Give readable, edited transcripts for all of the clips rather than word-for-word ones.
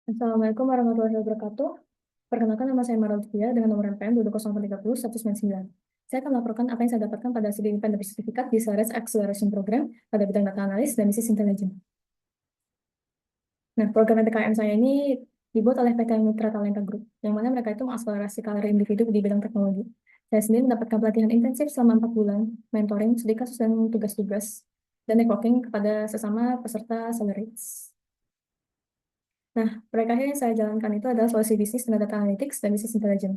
Assalamualaikum warahmatullahi wabarakatuh. Perkenalkan, nama saya Mara Lutfia dengan nomor MPN 20030 Saya akan melaporkan apa yang saya dapatkan pada studi independen bersertifikat di Sales Acceleration Program pada bidang data analis dan bisnis intelligence. Nah, program PTKM saya ini dibuat oleh PT Mitra Talenta Group, yang mana mereka itu mengakselerasi karir individu di bidang teknologi. Saya sendiri mendapatkan pelatihan intensif selama 4 bulan, mentoring, studi kasus dan tugas-tugas, dan networking kepada sesama peserta Accelerates. Nah, proyek akhir yang saya jalankan itu adalah solusi bisnis dengan data analytics dan bisnis intelligence,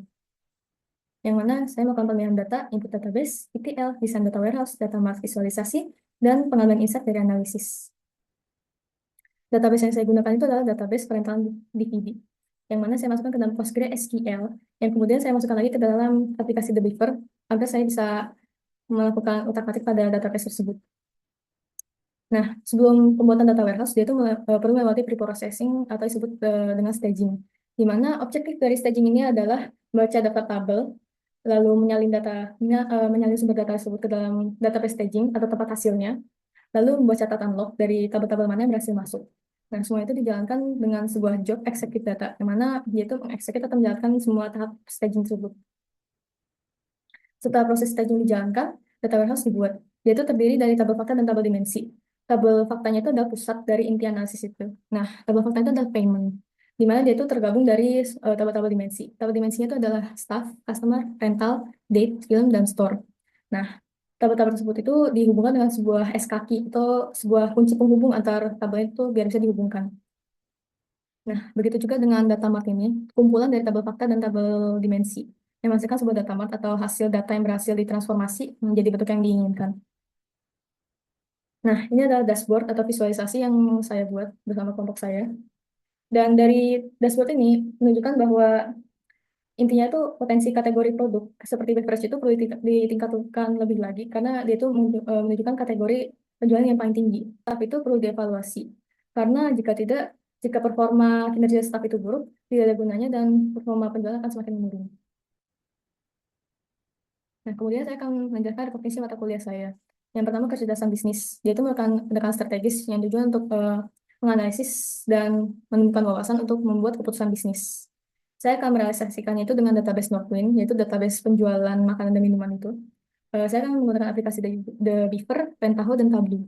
yang mana saya melakukan pemilihan data, input database, ETL, desain data warehouse, data mart visualisasi, dan pengambilan insight dari analisis. Database yang saya gunakan itu adalah database perintalan DVD, yang mana saya masukkan ke dalam PostgreSQL, yang kemudian saya masukkan lagi ke dalam aplikasi The Beaver, agar saya bisa melakukan utak-atik pada database tersebut. Nah, sebelum pembuatan data warehouse, dia itu perlu melewati pre-processing atau disebut dengan staging, di mana objektif dari staging ini adalah membaca data tabel, lalu menyalin sumber data tersebut ke dalam database staging atau tempat hasilnya, lalu membuat catatan log dari tabel-tabel mana yang berhasil masuk. Nah, semua itu dijalankan dengan sebuah job execute data, di mana dia itu mengexecute atau menjalankan semua tahap staging tersebut. Setelah proses staging dijalankan, data warehouse dibuat. Dia itu terdiri dari tabel fakta dan tabel dimensi. Tabel faktanya itu adalah pusat dari inti analisis itu. Nah, tabel fakta itu adalah payment, di mana dia itu tergabung dari tabel-tabel dimensi. Tabel dimensinya itu adalah staff, customer, rental, date, film, dan store. Nah, tabel-tabel tersebut itu dihubungkan dengan sebuah S-kaki atau sebuah kunci penghubung antar tabel itu biar bisa dihubungkan. Nah, begitu juga dengan data mart ini, kumpulan dari tabel fakta dan tabel dimensi yang menghasilkan sebuah data mart atau hasil data yang berhasil ditransformasi menjadi bentuk yang diinginkan. Nah, ini adalah dashboard atau visualisasi yang saya buat bersama kelompok saya. Dan dari dashboard ini menunjukkan bahwa intinya itu potensi kategori produk seperti beverage itu perlu ditingkatkan lebih lagi karena dia itu menunjukkan kategori penjualan yang paling tinggi. Tapi itu perlu dievaluasi karena jika tidak, jika performa kinerja staff itu buruk, tidak ada gunanya dan performa penjualan akan semakin menurun. Nah, kemudian saya akan menjelaskan rekomendasi mata kuliah saya. Yang pertama, kecerdasan bisnis. Dia itu merupakan pendekatan strategis yang tujuan untuk menganalisis dan menemukan wawasan untuk membuat keputusan bisnis. Saya akan merealisasikannya itu dengan database Northwind, yaitu database penjualan makanan dan minuman itu. Saya akan menggunakan aplikasi The Beaver, Pentaho, dan Tableau.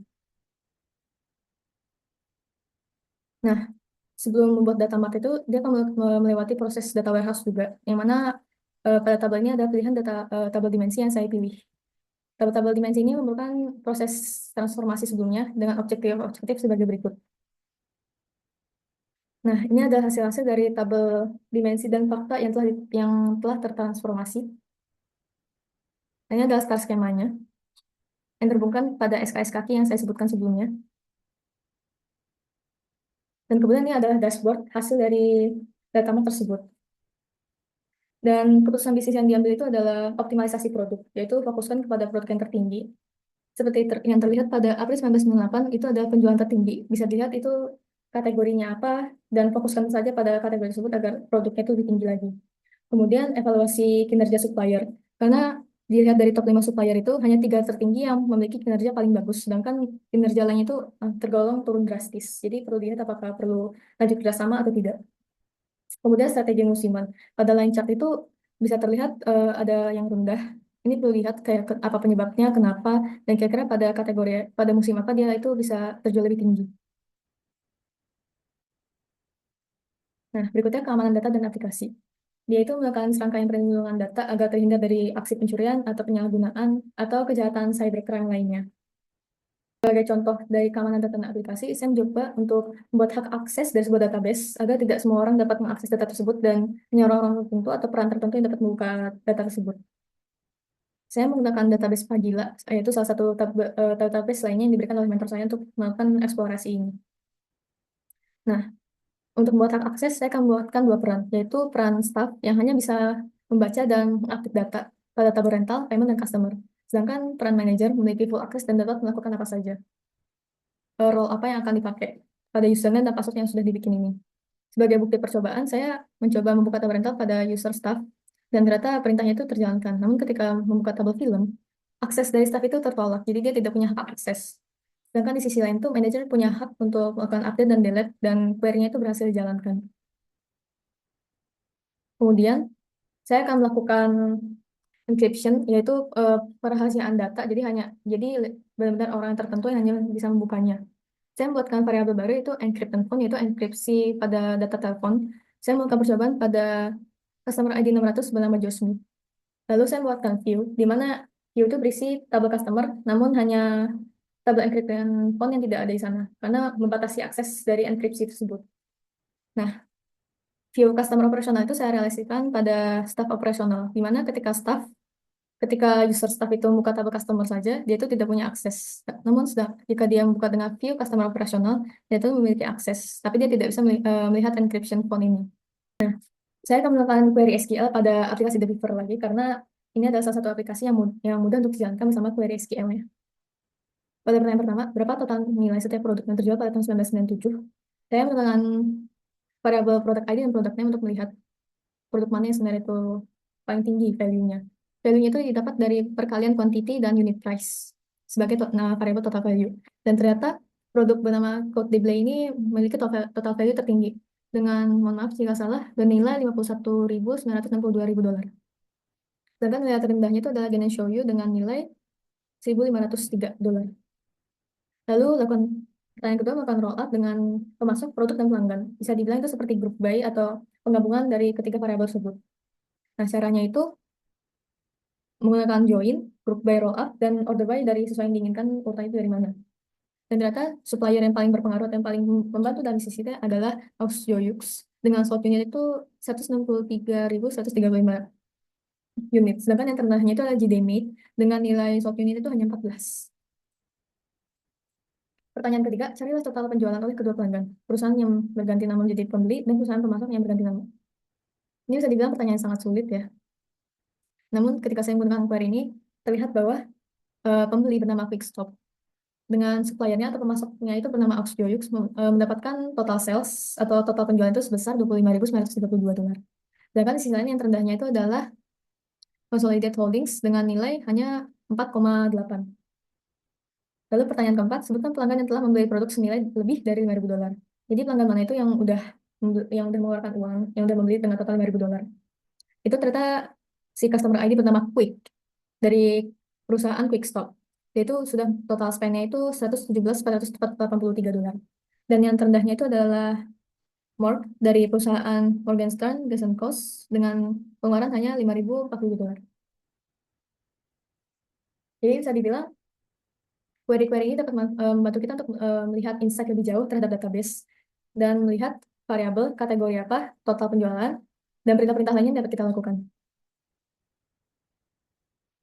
Nah, sebelum membuat data mart itu, dia akan melewati proses data warehouse juga, yang mana pada tabel ini ada pilihan tabel dimensi yang saya pilih. Tabel-tabel dimensi ini merupakan proses transformasi sebelumnya dengan objektif sebagai berikut. Nah, ini adalah hasil-hasil dari tabel dimensi dan fakta yang telah tertransformasi. Nah, ini adalah star skemanya yang terhubungkan pada SKS kaki yang saya sebutkan sebelumnya. Dan kemudian ini adalah dashboard hasil dari data tersebut. Dan keputusan bisnis yang diambil itu adalah optimalisasi produk, yaitu fokuskan kepada produk yang tertinggi. Seperti yang terlihat pada April 1998, itu ada penjualan tertinggi. Bisa dilihat itu kategorinya apa, dan fokuskan saja pada kategori tersebut agar produknya itu lebih tinggi lagi. Kemudian evaluasi kinerja supplier. Karena dilihat dari top 5 supplier itu, hanya 3 tertinggi yang memiliki kinerja paling bagus, sedangkan kinerja lainnya itu tergolong turun drastis. Jadi perlu dilihat apakah perlu lanjut kerjasama atau tidak. Kemudian strategi musiman. Pada line chart itu bisa terlihat ada yang rendah. Ini perlu lihat kayak apa penyebabnya, kenapa, dan kira-kira pada musim apa dia itu bisa terjual lebih tinggi. Nah, berikutnya keamanan data dan aplikasi. Dia itu melakukan serangkaian perlindungan data agar terhindar dari aksi pencurian atau penyalahgunaan atau kejahatan cybercrime lainnya. Sebagai contoh dari keamanan data dan aplikasi, saya mencoba untuk membuat hak akses dari sebuah database agar tidak semua orang dapat mengakses data tersebut dan hanya orang-orang tertentu atau peran tertentu yang dapat membuka data tersebut. Saya menggunakan database Pagila, yaitu salah satu database lainnya yang diberikan oleh mentor saya untuk melakukan eksplorasi ini. Nah, untuk membuat hak akses, saya akan membuatkan dua peran, yaitu peran staff yang hanya bisa membaca dan mengupdate data pada tabel rental, payment, dan customer. Sedangkan peran manajer memiliki full akses dan dapat melakukan apa saja. Role apa yang akan dipakai pada username dan password yang sudah dibikin ini. Sebagai bukti percobaan, saya mencoba membuka tabel rental pada user staff, dan ternyata perintahnya itu terjalankan. Namun ketika membuka tabel film, akses dari staff itu tertolak, jadi dia tidak punya hak akses. Sedangkan di sisi lain tuh, manajer punya hak untuk melakukan update dan delete, dan query-nya itu berhasil dijalankan. Kemudian saya akan melakukan encryption, yaitu perahasiaan data. Jadi benar-benar orang tertentu yang hanya bisa membukanya. Saya membuatkan variabel baru yaitu encrypted phone, yaitu enkripsi pada data telepon. Saya melakukan percobaan pada customer ID 600 bernama Josmi. Lalu saya membuatkan view, di mana view itu berisi tabel customer, namun hanya tabel encryption phone yang tidak ada di sana, karena membatasi akses dari enkripsi tersebut. Nah, view customer operasional itu saya realisasikan pada staff operasional, di mana ketika user staff itu membuka tabel customer saja, dia itu tidak punya akses. Namun jika dia membuka dengan view customer operasional, dia itu memiliki akses, tapi dia tidak bisa melihat encryption phone ini. Saya akan melakukan query SQL pada aplikasi The Beaver lagi, karena ini adalah salah satu aplikasi yang mudah untuk dijalankan bersama query SQL-nya. Pada pertanyaan pertama, berapa total nilai setiap produk yang terjual pada tahun 1997? Saya menggunakan variabel product ID dan product name untuk melihat produk mana yang sebenarnya itu paling tinggi value-nya. Value-nya itu didapat dari perkalian quantity dan unit price sebagai variabel total value. Dan ternyata produk bernama Code Display ini memiliki total value tertinggi dengan, mohon maaf jika salah, bernilai 51.962.000 dolar. Sedangkan nilai terendahnya itu adalah Gen Show You dengan nilai 1.503 dolar. Lalu lakukan pertanyaan kedua, melakukan roll up dengan pemasok, produk, dan pelanggan. Bisa dibilang itu seperti group by atau penggabungan dari ketiga variabel tersebut. Nah, caranya itu menggunakan join, group by roll up, dan order by dari sesuai yang diinginkan urutan itu dari mana. Dan ternyata supplier yang paling berpengaruh atau yang paling membantu dalam sisi itu adalah Auxjoyux dengan slot unit itu 163.135 unit. Sedangkan yang ternahnya itu adalah JDMate dengan nilai slot unit itu hanya 14. Pertanyaan ketiga, carilah total penjualan oleh kedua pelanggan, perusahaan yang berganti nama menjadi pembeli dan perusahaan pemasok yang berganti nama. Ini bisa dibilang pertanyaan yang sangat sulit ya. Namun ketika saya menggunakan query ini, terlihat bahwa pembeli bernama Quickstop dengan suppliernya atau pemasoknya itu bernama Auxjoyux mendapatkan total sales atau total penjualan itu sebesar 25.932 dolar. Sedangkan di sisi lain yang terendahnya itu adalah Consolidated Holdings dengan nilai hanya 4,8. Lalu pertanyaan keempat, sebutkan pelanggan yang telah membeli produk senilai lebih dari 5.000 dolar. Jadi pelanggan mana itu yang udah mengeluarkan uang, yang udah membeli dengan total 5.000 dolar. Itu ternyata si customer ID bernama Quick dari perusahaan Quick Stop. Dia itu sudah total spend-nya itu 117.483 dolar. Dan yang terendahnya itu adalah Morg dari perusahaan Morgan Stanley Coast dengan pengeluaran hanya 5.040 dolar. Jadi bisa dibilang query-query ini dapat membantu kita untuk melihat insight lebih jauh terhadap database dan melihat variabel, kategori apa, total penjualan, dan perintah-perintah lainnya yang dapat kita lakukan.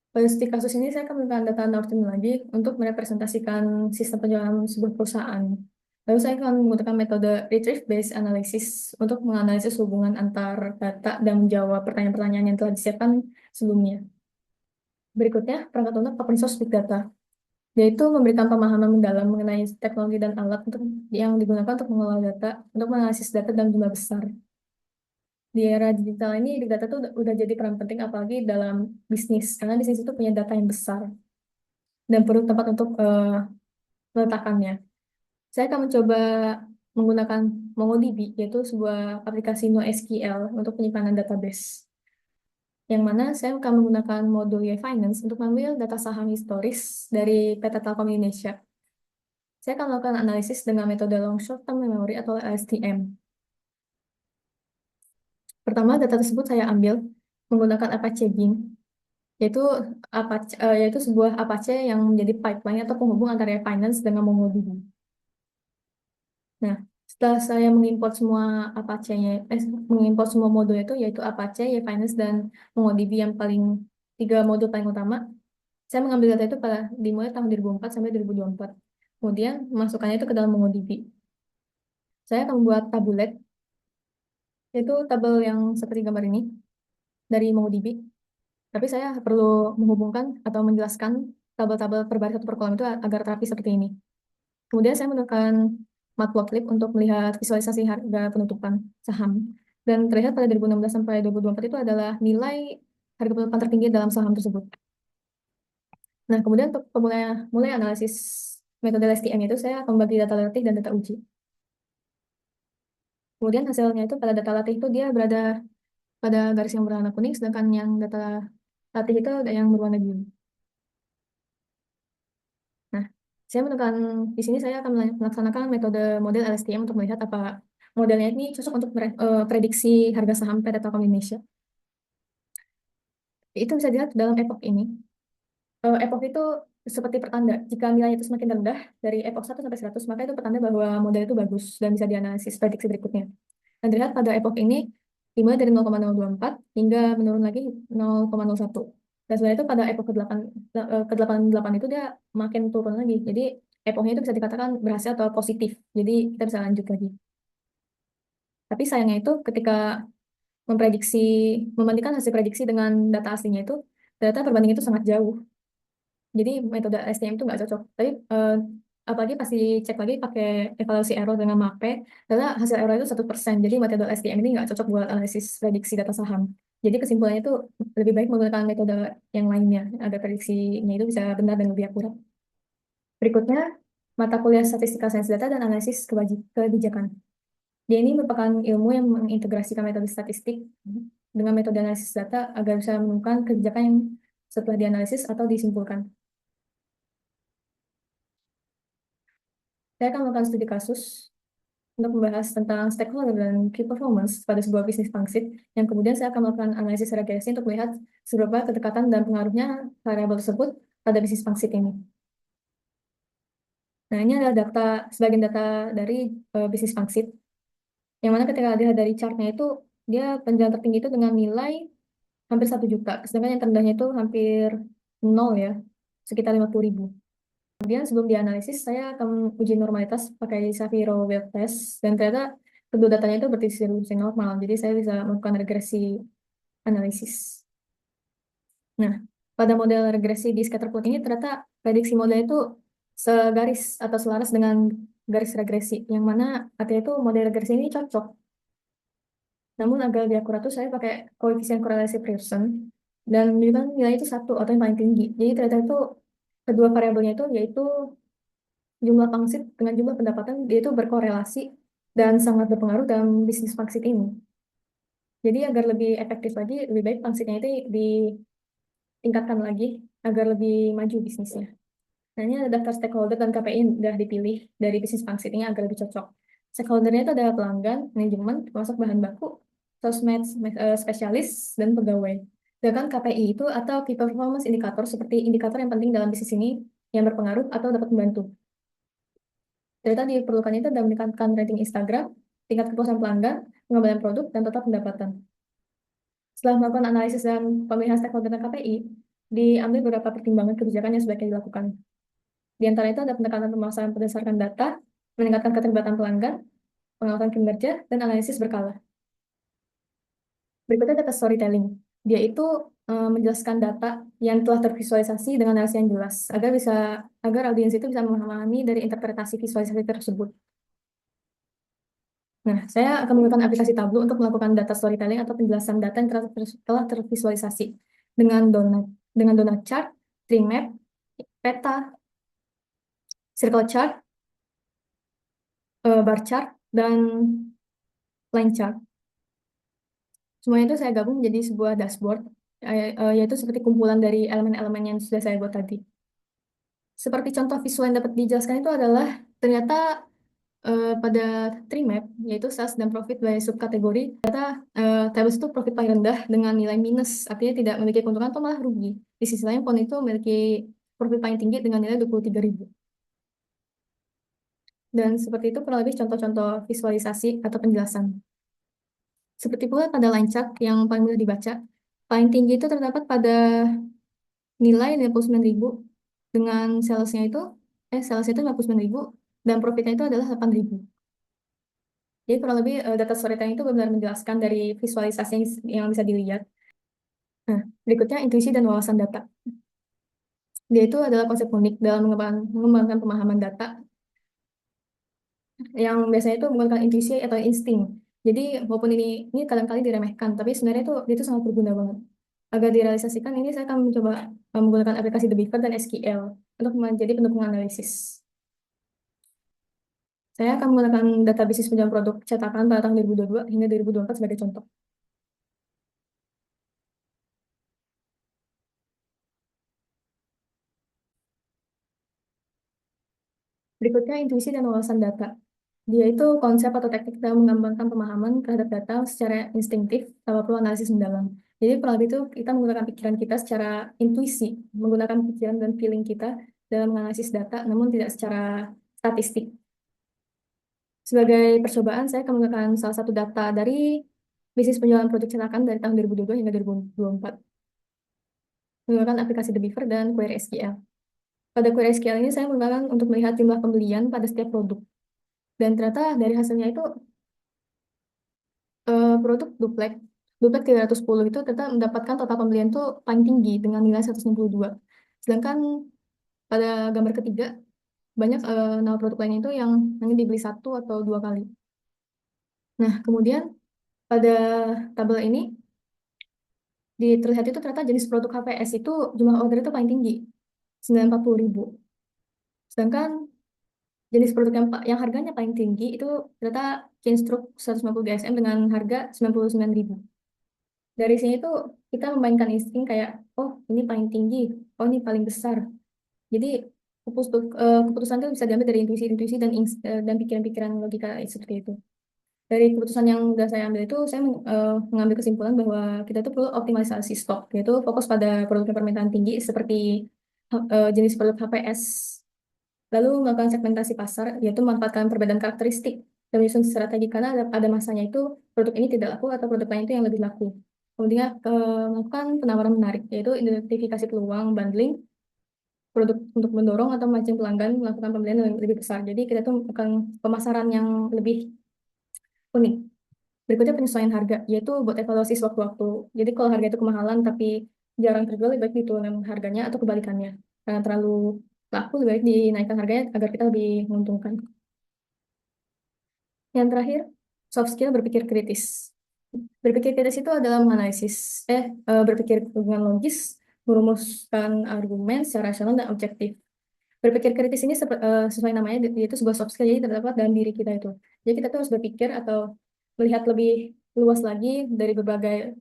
Pada studi kasus ini, saya akan menggunakan data Norton lagi untuk merepresentasikan sistem penjualan sebuah perusahaan. Lalu saya akan menggunakan metode Retrieve-Based Analysis untuk menganalisis hubungan antar data dan menjawab pertanyaan-pertanyaan yang telah disiapkan sebelumnya. Berikutnya, perangkat lunak open source big data, yaitu memberikan pemahaman mendalam mengenai teknologi dan alat yang digunakan untuk mengolah data, untuk menganalisis data dalam jumlah besar. Di era digital ini, big data tuh udah jadi peran penting apalagi dalam bisnis, karena bisnis itu punya data yang besar dan perlu tempat untuk meletakkannya. Saya akan mencoba menggunakan MongoDB, yaitu sebuah aplikasi NoSQL untuk penyimpanan database. Yang mana saya akan menggunakan modul YFinance untuk mengambil data saham historis dari PT Telkom Indonesia. Saya akan melakukan analisis dengan metode long short term memory atau LSTM. Pertama, data tersebut saya ambil menggunakan Apache Beam, yaitu yaitu sebuah Apache yang menjadi pipeline atau penghubung antara Finance dengan MongoDB. Nah, setelah saya mengimport semua mengimport semua modul itu, yaitu Apache, Finance, dan MongoDB yang tiga modul paling utama, saya mengambil data itu dimulai tahun 2004 sampai 2024. Kemudian memasukkannya itu ke dalam MongoDB. Saya akan membuat tabulet, yaitu tabel yang seperti gambar ini dari MongoDB. Tapi saya perlu menghubungkan atau menjelaskan tabel-tabel per baris atau per kolom itu agar rapi seperti ini. Kemudian saya menggunakan Matplotlib untuk melihat visualisasi harga penutupan saham. Dan terlihat pada 2016 sampai 2024 itu adalah nilai harga penutupan tertinggi dalam saham tersebut. Nah, kemudian untuk mulai analisis metode LSTM itu, saya akan membagi data latih dan data uji. Kemudian hasilnya itu pada data latih itu dia berada pada garis yang berwarna kuning, sedangkan yang data latih itu ada yang berwarna biru. Nah, saya menekan di sini saya akan melaksanakan metode model LSTM untuk melihat apa modelnya ini cocok untuk prediksi harga saham PT Telkom Indonesia. Itu bisa dilihat dalam epoch ini. Epoch itu seperti pertanda. Jika nilainya itu semakin rendah dari epoch 1 sampai 100, maka itu pertanda bahwa model itu bagus dan bisa dianalisis prediksi berikutnya. Dan dilihat pada epoch ini dimulai dari 0,024 hingga menurun lagi 0,01. Dan sebenarnya itu pada epoch ke-8 ke-88 itu dia makin turun lagi. Jadi epochnya itu bisa dikatakan berhasil atau positif. Jadi kita bisa lanjut lagi. Tapi sayangnya itu ketika memprediksi membandingkan hasil prediksi dengan data aslinya itu ternyata perbandingan itu sangat jauh. Jadi metode STM itu nggak cocok. Tapi apalagi pasti cek lagi pakai evaluasi error dengan MAPE, karena hasil error itu 1%. Jadi metode STM ini nggak cocok buat analisis prediksi data saham. Jadi kesimpulannya itu lebih baik menggunakan metode yang lainnya agar prediksinya itu bisa benar dan lebih akurat. Berikutnya, mata kuliah statistika sains data dan analisis kebijakan. Dia ini merupakan ilmu yang mengintegrasikan metode statistik dengan metode analisis data agar bisa menemukan kebijakan yang setelah dianalisis atau disimpulkan. Saya akan melakukan studi kasus untuk membahas tentang stakeholder dan key performance pada sebuah bisnis pangsit, yang kemudian saya akan melakukan analisis regresi untuk melihat seberapa kedekatan dan pengaruhnya variabel tersebut pada bisnis pangsit ini. Nah, ini adalah data, sebagian data dari bisnis pangsit, yang mana ketika dilihat dari chartnya itu, dia penjualan tertinggi itu dengan nilai hampir 1 juta, sedangkan yang terendahnya itu hampir nol ya, sekitar 50.000. Kemudian sebelum dianalisis, saya akan uji normalitas pakai Shapiro Weld Test, dan ternyata kedua datanya itu berdistribusi normal, jadi saya bisa melakukan regresi analisis. Nah, pada model regresi di scatter plot ini ternyata prediksi model itu segaris atau selaras dengan garis regresi, yang mana artinya itu model regresi ini cocok. Namun agar lebih akurat tuh saya pakai koefisien korelasi Pearson, dan juga nilai itu 1 atau yang paling tinggi. Jadi ternyata itu kedua variabelnya itu yaitu jumlah pangsit dengan jumlah pendapatan, dia itu berkorelasi dan sangat berpengaruh dalam bisnis pangsit ini. Jadi agar lebih efektif lagi, lebih baik pangsitnya itu ditingkatkan lagi agar lebih maju bisnisnya. Nah, ini ada daftar stakeholder dan KPI yang sudah dipilih dari bisnis pangsit ini agar lebih cocok. Stakeholdernya itu adalah pelanggan, manajemen, termasuk bahan baku, sosmed, spesialis, dan pegawai. Sedangkan KPI itu atau Key Performance Indicator seperti indikator yang penting dalam bisnis ini yang berpengaruh atau dapat membantu. Data diperlukan itu dalam meningkatkan rating Instagram, tingkat kepuasan pelanggan, pengembangan produk, dan total pendapatan. Setelah melakukan analisis dan pemilihan stakeholder dan KPI, diambil beberapa pertimbangan kebijakan yang sebaiknya dilakukan. Di antara itu ada pendekatan pemasaran berdasarkan data, meningkatkan keterlibatan pelanggan, pengawasan kinerja, dan analisis berkala. Berikutnya data storytelling. Dia itu menjelaskan data yang telah tervisualisasi dengan narasi yang jelas, agar audiens itu bisa memahami dari interpretasi visualisasi tersebut. Nah, saya akan menggunakan aplikasi Tableau untuk melakukan data storytelling atau penjelasan data yang telah tervisualisasi dengan donut chart, tree map, peta, circle chart, bar chart, dan line chart. Semuanya itu saya gabung menjadi sebuah dashboard, yaitu seperti kumpulan dari elemen-elemen yang sudah saya buat tadi. Seperti contoh visual yang dapat dijelaskan itu adalah ternyata pada tree map, yaitu sales dan profit by subkategori, ternyata Tables itu profit paling rendah dengan nilai minus, artinya tidak memiliki keuntungan atau malah rugi. Di sisi lain, Pond itu memiliki profit paling tinggi dengan nilai 23.000. Dan seperti itu kurang lebih contoh-contoh visualisasi atau penjelasan. Seperti pula pada line chart yang paling mudah dibaca, paling tinggi itu terdapat pada nilai 59.000 dengan salesnya itu 59.000 dan profitnya itu adalah 8.000. Jadi kurang lebih data storytelling itu benar-benar menjelaskan dari visualisasi yang bisa dilihat. Nah, berikutnya intuisi dan wawasan data. Dia itu adalah konsep unik dalam mengembangkan pemahaman data yang biasanya itu menggunakan intuisi atau insting. Jadi walaupun ini kadang-kali diremehkan, tapi sebenarnya dia itu sangat berguna banget. Agar direalisasikan ini saya akan mencoba menggunakan aplikasi The Beaver dan SQL untuk menjadi pendukung analisis. Saya akan menggunakan data bisnis penjualan produk cetakan pada tahun 2022 hingga 2024 sebagai contoh. Berikutnya intuisi dan wawasan data. Dia itu konsep atau teknik dalam mengembangkan pemahaman terhadap data secara instinktif tanpa perlu analisis mendalam. Jadi kurang lebih itu kita menggunakan pikiran kita secara intuisi, menggunakan pikiran dan feeling kita dalam menganalisis data, namun tidak secara statistik. Sebagai percobaan, saya akan menggunakan salah satu data dari bisnis penjualan produk cetakan dari tahun 2022 hingga 2024. Menggunakan aplikasi The Beaver dan Query SQL. Pada Query SQL ini saya menggunakan untuk melihat jumlah pembelian pada setiap produk. Dan ternyata dari hasilnya itu produk duplek, duplek 310 itu ternyata mendapatkan total pembelian itu paling tinggi dengan nilai 162. Sedangkan pada gambar ketiga, banyak nama produk lainnya itu yang hanya dibeli satu atau dua kali. Nah, kemudian pada tabel ini, terlihat itu ternyata jenis produk HPS itu jumlah order itu paling tinggi, 940.000. Sedangkan jenis produk yang harganya paling tinggi itu ternyata Kinstroke 150 GSM dengan harga 99.000. Dari sini tuh kita memainkan insting kayak, oh ini paling tinggi, oh ini paling besar. Jadi keputusan itu bisa diambil dari intuisi-intuisi dan pikiran-pikiran logika seperti itu. Dari keputusan yang sudah saya ambil itu, saya mengambil kesimpulan bahwa kita itu perlu optimalisasi stok, yaitu fokus pada produk yang permintaan tinggi seperti jenis produk HPS. Lalu melakukan segmentasi pasar, yaitu memanfaatkan perbedaan karakteristik dan menyusun strategi karena ada masanya itu produk ini tidak laku atau produk lain itu yang lebih laku. Kemudian melakukan penawaran menarik, yaitu identifikasi peluang bundling produk untuk mendorong atau memancing pelanggan melakukan pembelian yang lebih besar. Jadi kita tuh melakukan pemasaran yang lebih unik. Berikutnya penyesuaian harga, yaitu buat evaluasi sewaktu-waktu. Jadi kalau harga itu kemahalan tapi jarang terjual, lebih baik diturunkan harganya atau kebalikannya. Karena terlalu laku, lebih baik dinaikkan harganya agar kita lebih menguntungkan. Yang terakhir, soft skill berpikir kritis. Berpikir kritis itu adalah berpikir dengan logis, merumuskan argumen secara rasional dan objektif. Berpikir kritis ini sesuai namanya, yaitu sebuah soft skill, jadi terdapat dalam diri kita itu. Jadi kita tuh harus berpikir atau melihat lebih luas lagi dari berbagai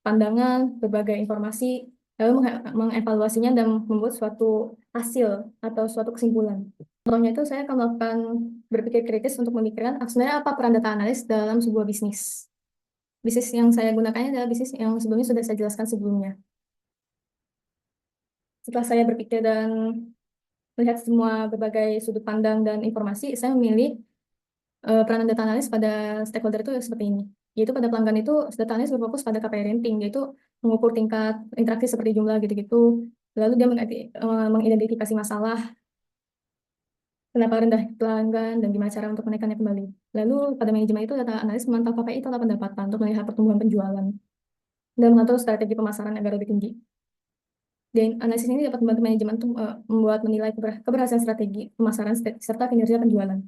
pandangan, berbagai informasi, lalu mengevaluasinya dan membuat suatu hasil atau suatu kesimpulan. Contohnya itu saya akan melakukan berpikir kritis untuk memikirkan sebenarnya apa peran data analis dalam sebuah bisnis. Bisnis yang saya gunakannya adalah bisnis yang sebelumnya sudah saya jelaskan sebelumnya. Setelah saya berpikir dan melihat semua berbagai sudut pandang dan informasi, saya memilih peranan data analis pada stakeholder itu seperti ini. Yaitu pada pelanggan itu, data analis berfokus pada KPI rating, yaitu mengukur tingkat interaksi seperti jumlah gitu-gitu. Lalu dia mengidentifikasi masalah, kenapa rendah pelanggan, dan gimana cara untuk menaikkannya kembali. Lalu pada manajemen itu, data analis memantau KPI total pendapatan untuk melihat pertumbuhan penjualan dan mengatur strategi pemasaran agar lebih tinggi. Dan analisis ini dapat membantu manajemen untuk membuat menilai keberhasilan strategi pemasaran serta kinerja penjualan.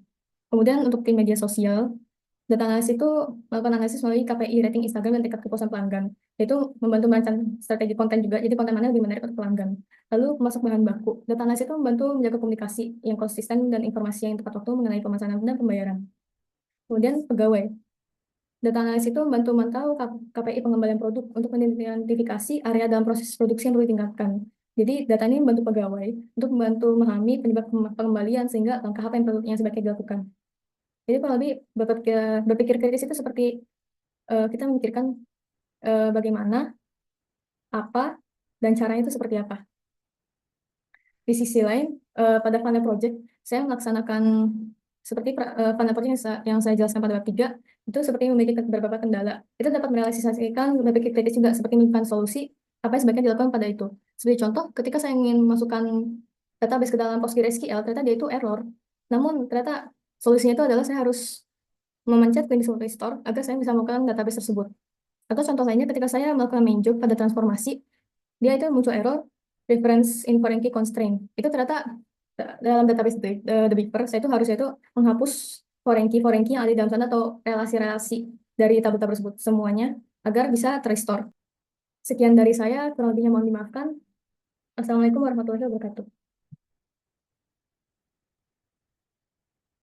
Kemudian untuk tim media sosial, data analis itu melakukan analisis melalui KPI rating Instagram dan tingkat kepuasan pelanggan. Yaitu membantu merancang strategi konten juga, jadi konten mana yang lebih menarik untuk pelanggan. Lalu pemasok bahan baku. Data analis itu membantu menjaga komunikasi yang konsisten dan informasi yang tepat waktu mengenai pemesanan dan pembayaran. Kemudian pegawai. Data analis itu membantu memantau KPI pengembalian produk untuk mengidentifikasi area dalam proses produksi yang perlu ditingkatkan. Jadi data ini membantu pegawai untuk membantu memahami penyebab pengembalian sehingga langkah apa yang sebaiknya dilakukan. Jadi kalau lebih berpikir kritis itu seperti kita memikirkan bagaimana, apa, dan caranya itu seperti apa. Di sisi lain, pada funnel project, saya melaksanakan seperti funnel project yang saya jelaskan pada bab 3, itu seperti memiliki beberapa kendala. Itu dapat merealisasikan berpikir kritis juga, seperti menemukan solusi, apa yang sebaiknya dilakukan pada itu. Sebagai contoh, ketika saya ingin masukkan database ke dalam PostgreSQL, ternyata dia itu error. Namun, ternyata solusinya itu adalah saya harus memencet Clean Restore agar saya bisa melakukan database tersebut. Atau contoh lainnya ketika saya melakukan main job pada transformasi, dia itu muncul error reference in foreign key constraint. Itu ternyata dalam database The Beaver, saya itu harusnya itu menghapus foreign key yang ada di dalam sana atau relasi-relasi dari tabel-tabel tersebut semuanya agar bisa terrestore. Sekian dari saya, kurang lebihnya mohon dimaafkan. Assalamualaikum warahmatullahi wabarakatuh.